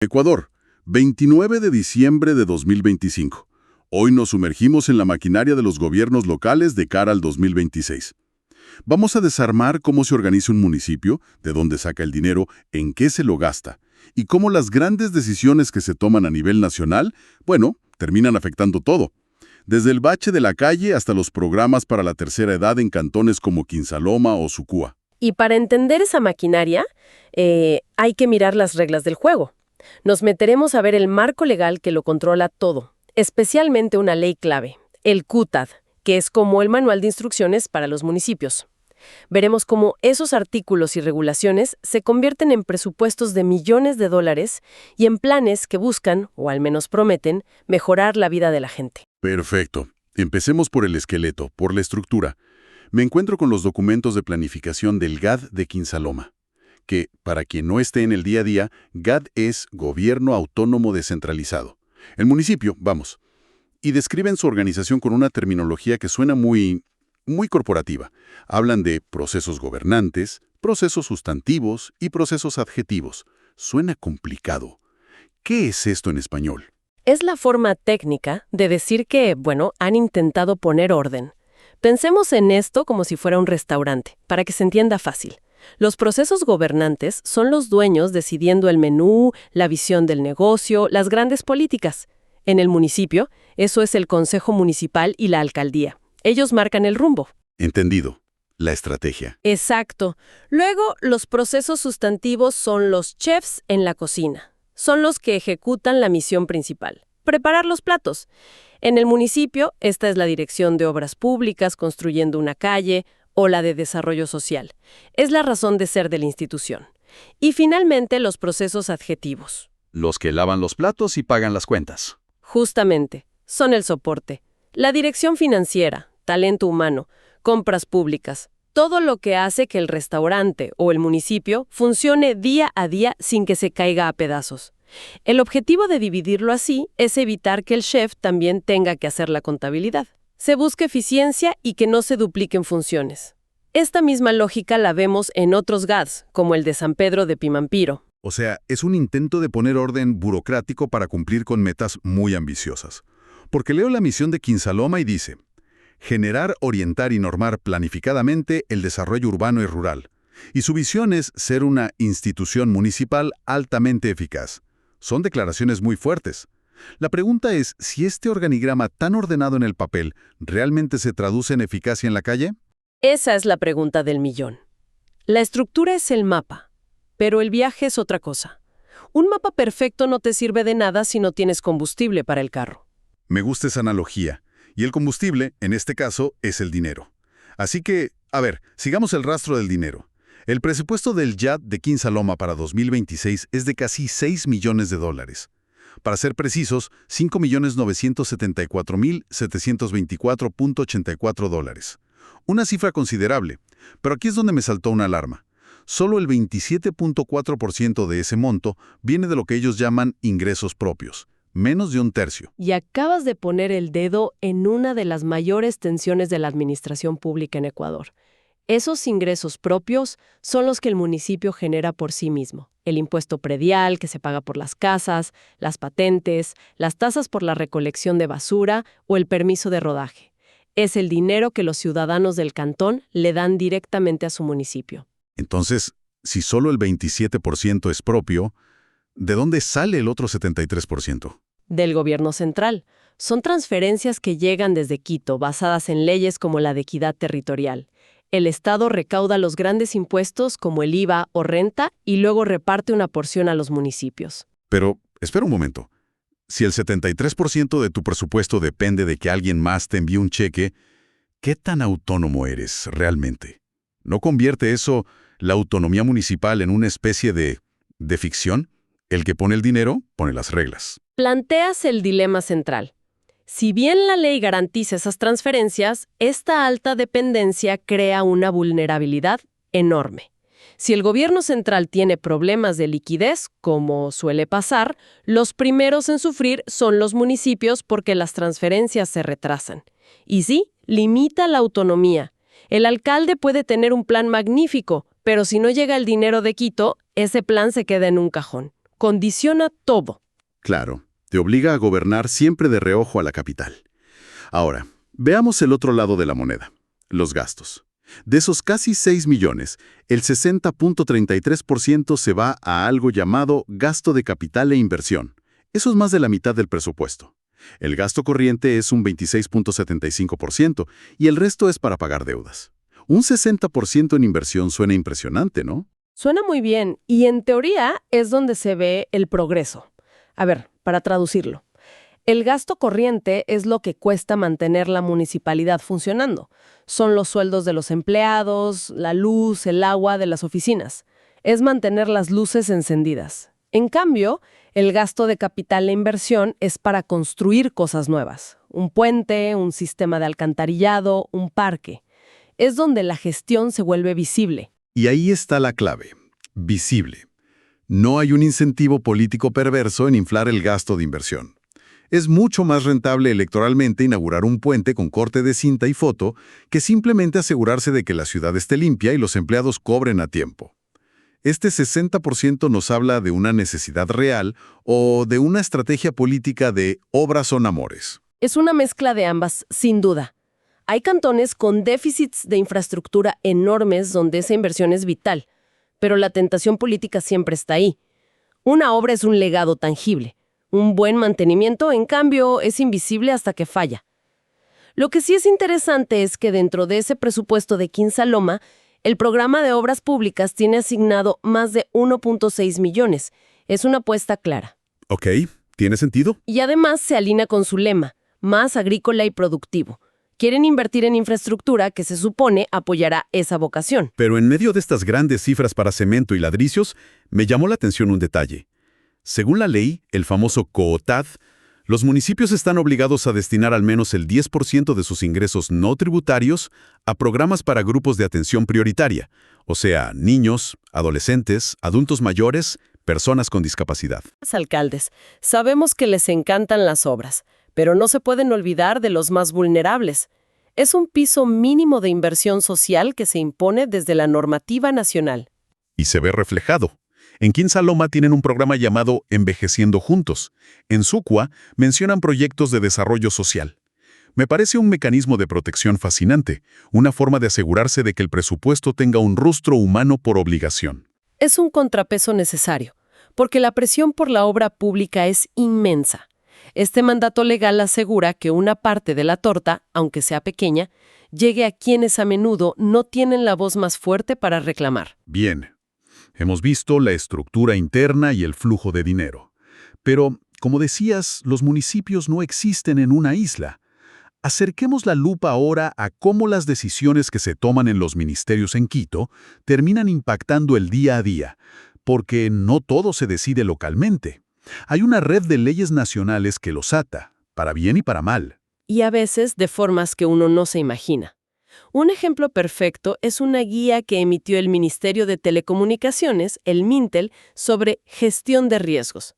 Ecuador, 29 de diciembre de 2025. Hoy nos sumergimos en la maquinaria de los gobiernos locales de cara al 2026. Vamos a desarmar cómo se organiza un municipio, de dónde saca el dinero, en qué se lo gasta, y cómo las grandes decisiones que se toman a nivel nacional, bueno, terminan afectando todo. Desde el bache de la calle hasta los programas para la tercera edad en cantones como Quinsaloma o Sucúa. Y para entender esa maquinaria, hay que mirar las reglas del juego. Nos meteremos a ver el marco legal que lo controla todo, especialmente una ley clave, el CUTAD, que es como el manual de instrucciones para los municipios. Veremos cómo esos artículos y regulaciones se convierten en presupuestos de millones de dólares y en planes que buscan, o al menos prometen, mejorar la vida de la gente. Perfecto. Empecemos por el esqueleto, por la estructura. Me encuentro con los documentos de planificación del GAD de Quinsaloma, que, para quien no esté en el día a día, GAD es Gobierno Autónomo Descentralizado. El municipio, vamos. Y describen su organización con una terminología que suena muy corporativa. Hablan de procesos gobernantes, procesos sustantivos y procesos adjetivos. Suena complicado. ¿Qué es esto en español? Es la forma técnica de decir que, han intentado poner orden. Pensemos en esto como si fuera un restaurante, para que se entienda fácil. Los procesos gobernantes son los dueños decidiendo el menú, la visión del negocio, las grandes políticas. En el municipio, eso es el Consejo Municipal y la Alcaldía. Ellos marcan el rumbo. Entendido. La estrategia. Exacto. Luego, los procesos sustantivos son los chefs en la cocina. Son los que ejecutan la misión principal: preparar los platos. En el municipio, esta es la dirección de obras públicas, construyendo una calle, o la de desarrollo social. Es la razón de ser de la institución. Y finalmente, los procesos adjetivos. Los que lavan los platos y pagan las cuentas. Justamente, son el soporte. La dirección financiera, talento humano, compras públicas. Todo lo que hace que el restaurante o el municipio funcione día a día sin que se caiga a pedazos. El objetivo de dividirlo así es evitar que el chef también tenga que hacer la contabilidad. Se busca eficiencia y que no se dupliquen funciones. Esta misma lógica la vemos en otros GADs, como el de San Pedro de Pimampiro. O sea, es un intento de poner orden burocrático para cumplir con metas muy ambiciosas. Porque leo la misión de Quinsaloma y dice: generar, orientar y normar planificadamente el desarrollo urbano y rural. Y su visión es ser una institución municipal altamente eficaz. Son declaraciones muy fuertes. La pregunta es si este organigrama tan ordenado en el papel realmente se traduce en eficacia en la calle. Esa es la pregunta del millón. La estructura es el mapa, pero el viaje es otra cosa. Un mapa perfecto no te sirve de nada si no tienes combustible para el carro. Me gusta esa analogía. Y el combustible, en este caso, es el dinero. Así que, sigamos el rastro del dinero. El presupuesto del GAD de Quinsaloma para 2026 es de casi 6 millones de dólares. Para ser precisos, 5.974.724.84 dólares. Una cifra considerable, pero aquí es donde me saltó una alarma. Solo el 27.4% de ese monto viene de lo que ellos llaman ingresos propios, menos de un tercio. Y acabas de poner el dedo en una de las mayores tensiones de la administración pública en Ecuador. Esos ingresos propios son los que el municipio genera por sí mismo. El impuesto predial que se paga por las casas, las patentes, las tasas por la recolección de basura o el permiso de rodaje. Es el dinero que los ciudadanos del cantón le dan directamente a su municipio. Entonces, si solo el 27% es propio, ¿de dónde sale el otro 73%? Del gobierno central. Son transferencias que llegan desde Quito, basadas en leyes como la de equidad territorial. El Estado recauda los grandes impuestos como el IVA o renta y luego reparte una porción a los municipios. Pero, espera un momento. Si el 73% de tu presupuesto depende de que alguien más te envíe un cheque, ¿qué tan autónomo eres realmente? ¿No convierte eso la autonomía municipal en una especie de ficción? El que pone el dinero, pone las reglas. Planteas el dilema central. Si bien la ley garantiza esas transferencias, esta alta dependencia crea una vulnerabilidad enorme. Si el gobierno central tiene problemas de liquidez, como suele pasar, los primeros en sufrir son los municipios porque las transferencias se retrasan. Y sí, limita la autonomía. El alcalde puede tener un plan magnífico, pero si no llega el dinero de Quito, ese plan se queda en un cajón. Condiciona todo. Claro, te obliga a gobernar siempre de reojo a la capital. Ahora, veamos el otro lado de la moneda, los gastos. De esos casi 6 millones, el 60.33% se va a algo llamado gasto de capital e inversión. Eso es más de la mitad del presupuesto. El gasto corriente es un 26.75% y el resto es para pagar deudas. Un 60% en inversión suena impresionante, ¿no? Suena muy bien y en teoría es donde se ve el progreso. A ver, para traducirlo. El gasto corriente es lo que cuesta mantener la municipalidad funcionando. Son los sueldos de los empleados, la luz, el agua de las oficinas. Es mantener las luces encendidas. En cambio, el gasto de capital e inversión es para construir cosas nuevas. Un puente, un sistema de alcantarillado, un parque. Es donde la gestión se vuelve visible. Y ahí está la clave. Visible. No hay un incentivo político perverso en inflar el gasto de inversión. Es mucho más rentable electoralmente inaugurar un puente con corte de cinta y foto que simplemente asegurarse de que la ciudad esté limpia y los empleados cobren a tiempo. Este 60% nos habla de una necesidad real o de una estrategia política de obras son amores. Es una mezcla de ambas, sin duda. Hay cantones con déficits de infraestructura enormes donde esa inversión es vital, pero la tentación política siempre está ahí. Una obra es un legado tangible. Un buen mantenimiento, en cambio, es invisible hasta que falla. Lo que sí es interesante es que dentro de ese presupuesto de Quinsaloma, el programa de obras públicas tiene asignado más de 1.6 millones. Es una apuesta clara. Ok, ¿tiene sentido? Y además se alinea con su lema, más agrícola y productivo. Quieren invertir en infraestructura que se supone apoyará esa vocación. Pero en medio de estas grandes cifras para cemento y ladrillos, me llamó la atención un detalle. Según la ley, el famoso COOTAD, los municipios están obligados a destinar al menos el 10% de sus ingresos no tributarios a programas para grupos de atención prioritaria, o sea, niños, adolescentes, adultos mayores, personas con discapacidad. Los alcaldes, sabemos que les encantan las obras, pero no se pueden olvidar de los más vulnerables. Es un piso mínimo de inversión social que se impone desde la normativa nacional. Y se ve reflejado. En Quinsaloma tienen un programa llamado Envejeciendo Juntos. En Sucua mencionan proyectos de desarrollo social. Me parece un mecanismo de protección fascinante, una forma de asegurarse de que el presupuesto tenga un rostro humano por obligación. Es un contrapeso necesario, porque la presión por la obra pública es inmensa. Este mandato legal asegura que una parte de la torta, aunque sea pequeña, llegue a quienes a menudo no tienen la voz más fuerte para reclamar. Bien. Hemos visto la estructura interna y el flujo de dinero. Pero, como decías, los municipios no existen en una isla. Acerquemos la lupa ahora a cómo las decisiones que se toman en los ministerios en Quito terminan impactando el día a día, porque no todo se decide localmente. Hay una red de leyes nacionales que los ata, para bien y para mal. Y a veces de formas que uno no se imagina. Un ejemplo perfecto es una guía que emitió el Ministerio de Telecomunicaciones, el Mintel, sobre gestión de riesgos.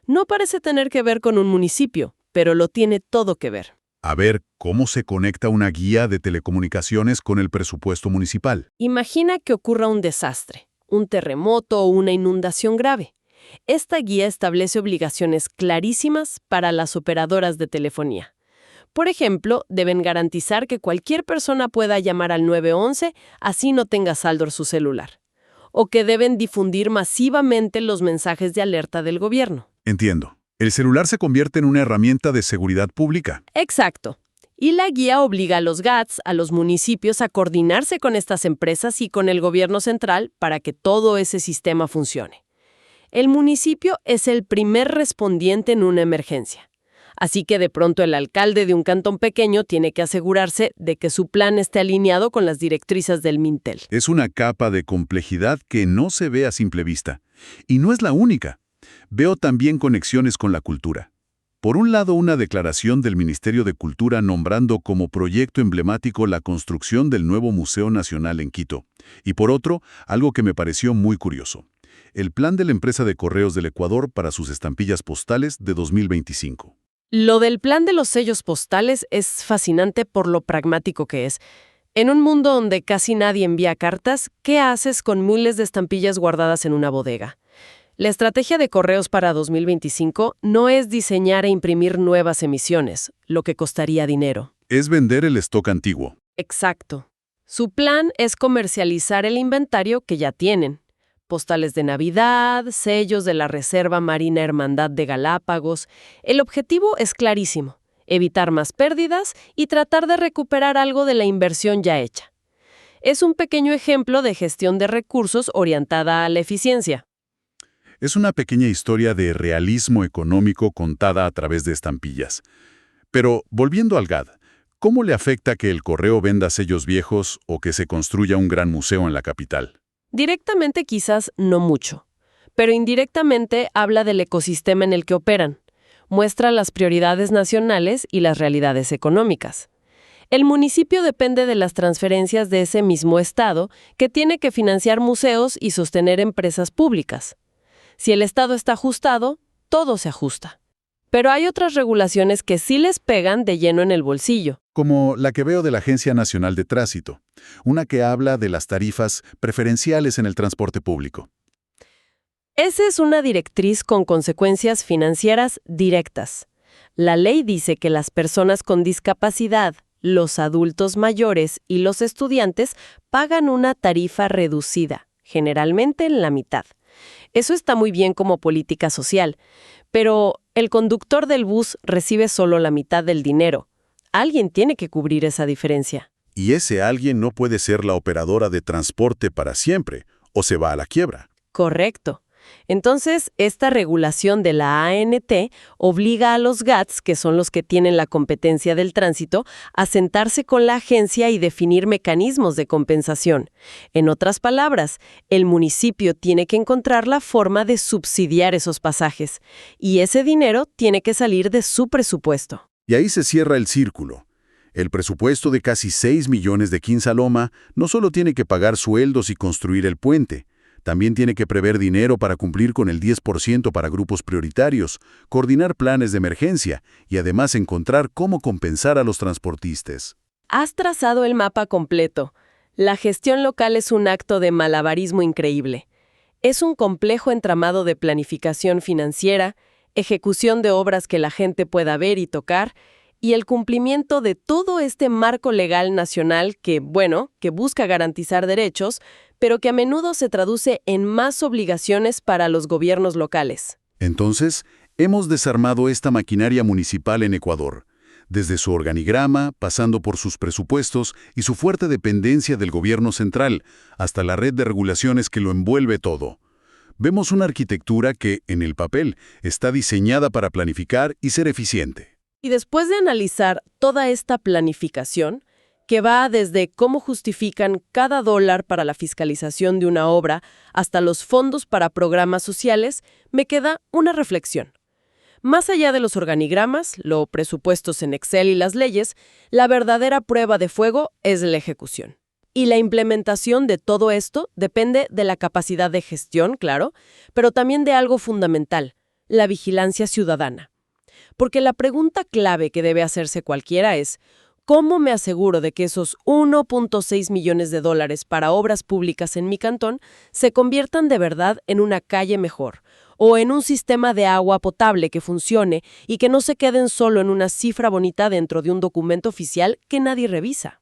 No parece tener que ver con un municipio, pero lo tiene todo que ver. A ver, ¿cómo se conecta una guía de telecomunicaciones con el presupuesto municipal? Imagina que ocurra un desastre, un terremoto o una inundación grave. Esta guía establece obligaciones clarísimas para las operadoras de telefonía. Por ejemplo, deben garantizar que cualquier persona pueda llamar al 911 así no tenga saldo su celular. O que deben difundir masivamente los mensajes de alerta del gobierno. Entiendo. El celular se convierte en una herramienta de seguridad pública. Exacto. Y la guía obliga a los GATS, a los municipios, a coordinarse con estas empresas y con el gobierno central para que todo ese sistema funcione. El municipio es el primer respondiente en una emergencia. Así que de pronto el alcalde de un cantón pequeño tiene que asegurarse de que su plan esté alineado con las directrices del Mintel. Es una capa de complejidad que no se ve a simple vista. Y no es la única. Veo también conexiones con la cultura. Por un lado, una declaración del Ministerio de Cultura nombrando como proyecto emblemático la construcción del nuevo Museo Nacional en Quito. Y por otro, algo que me pareció muy curioso. El plan de la empresa de correos del Ecuador para sus estampillas postales de 2025. Lo del plan de los sellos postales es fascinante por lo pragmático que es. En un mundo donde casi nadie envía cartas, ¿qué haces con miles de estampillas guardadas en una bodega? La estrategia de Correos para 2025 no es diseñar e imprimir nuevas emisiones, lo que costaría dinero. Es vender el stock antiguo. Exacto. Su plan es comercializar el inventario que ya tienen. Postales de Navidad, sellos de la Reserva Marina Hermandad de Galápagos. El objetivo es clarísimo: evitar más pérdidas y tratar de recuperar algo de la inversión ya hecha. Es un pequeño ejemplo de gestión de recursos orientada a la eficiencia. Es una pequeña historia de realismo económico contada a través de estampillas. Pero, volviendo al GAD, ¿cómo le afecta que el correo venda sellos viejos o que se construya un gran museo en la capital? Directamente quizás no mucho, pero indirectamente habla del ecosistema en el que operan. Muestra las prioridades nacionales y las realidades económicas. El municipio depende de las transferencias de ese mismo estado, que tiene que financiar museos y sostener empresas públicas. Si el estado está ajustado, todo se ajusta. Pero hay otras regulaciones que sí les pegan de lleno en el bolsillo. Como la que veo de la Agencia Nacional de Tránsito, una que habla de las tarifas preferenciales en el transporte público. Esa es una directriz con consecuencias financieras directas. La ley dice que las personas con discapacidad, los adultos mayores y los estudiantes pagan una tarifa reducida, generalmente en la mitad. Eso está muy bien como política social, pero el conductor del bus recibe solo la mitad del dinero. Alguien tiene que cubrir esa diferencia. Y ese alguien no puede ser la operadora de transporte para siempre, o se va a la quiebra. Correcto. Entonces, esta regulación de la ANT obliga a los GATS, que son los que tienen la competencia del tránsito, a sentarse con la agencia y definir mecanismos de compensación. En otras palabras, el municipio tiene que encontrar la forma de subsidiar esos pasajes, y ese dinero tiene que salir de su presupuesto. Y ahí se cierra el círculo. El presupuesto de casi 6 millones de Quinsaloma no solo tiene que pagar sueldos y construir el puente, también tiene que prever dinero para cumplir con el 10% para grupos prioritarios, coordinar planes de emergencia y además encontrar cómo compensar a los transportistas. Has trazado el mapa completo. La gestión local es un acto de malabarismo increíble. Es un complejo entramado de planificación financiera, ejecución de obras que la gente pueda ver y tocar, y el cumplimiento de todo este marco legal nacional que busca garantizar derechos, pero que a menudo se traduce en más obligaciones para los gobiernos locales. Entonces, hemos desarmado esta maquinaria municipal en Ecuador, desde su organigrama, pasando por sus presupuestos y su fuerte dependencia del gobierno central, hasta la red de regulaciones que lo envuelve todo. Vemos una arquitectura que, en el papel, está diseñada para planificar y ser eficiente. Y después de analizar toda esta planificación, que va desde cómo justifican cada dólar para la fiscalización de una obra hasta los fondos para programas sociales, me queda una reflexión. Más allá de los organigramas, los presupuestos en Excel y las leyes, la verdadera prueba de fuego es la ejecución. Y la implementación de todo esto depende de la capacidad de gestión, claro, pero también de algo fundamental, la vigilancia ciudadana. Porque la pregunta clave que debe hacerse cualquiera es: ¿cómo me aseguro de que esos 1.6 millones de dólares para obras públicas en mi cantón se conviertan de verdad en una calle mejor, o en un sistema de agua potable que funcione y que no se queden solo en una cifra bonita dentro de un documento oficial que nadie revisa?